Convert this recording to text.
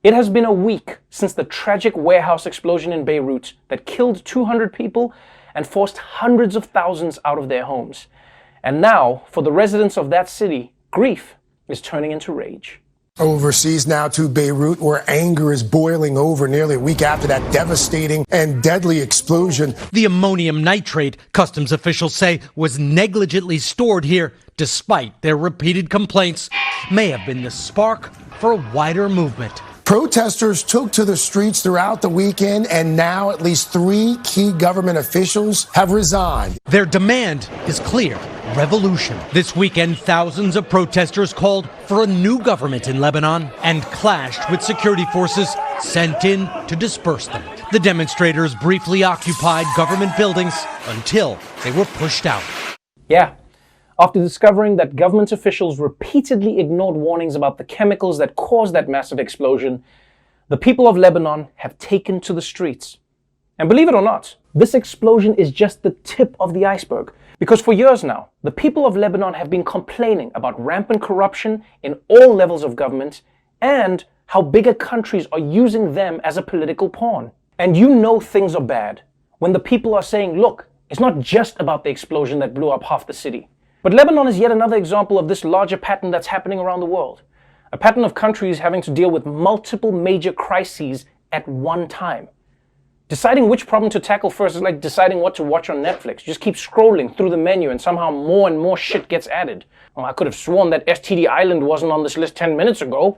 It has been a week since the tragic warehouse explosion in Beirut that killed 200 people and forced hundreds of thousands out of their homes. And now, for the residents of that city, grief is turning into rage. Overseas now to Beirut, where anger is boiling over nearly a week after that devastating and deadly explosion. The ammonium nitrate, customs officials say, was negligently stored here, despite their repeated complaints, may have been the spark for a wider movement. Protesters took to the streets throughout the weekend, and now at least 3 key government officials have resigned. Their demand is clear: revolution. This weekend, thousands of protesters called for a new government in Lebanon and clashed with security forces sent in to disperse them. The demonstrators briefly occupied government buildings until they were pushed out. Yeah. After discovering that government officials repeatedly ignored warnings about the chemicals that caused that massive explosion, the people of Lebanon have taken to the streets. And believe it or not, this explosion is just the tip of the iceberg. Because for years now, the people of Lebanon have been complaining about rampant corruption in all levels of government and how bigger countries are using them as a political pawn. And you know things are bad when the people are saying, look, it's not just about the explosion that blew up half the city. But Lebanon is yet another example of this larger pattern that's happening around the world. A pattern of countries having to deal with multiple major crises at one time. Deciding which problem to tackle first is like deciding what to watch on Netflix. You just keep scrolling through the menu and somehow more and more shit gets added. Oh, I could have sworn that STD Island wasn't on this list 10 minutes ago.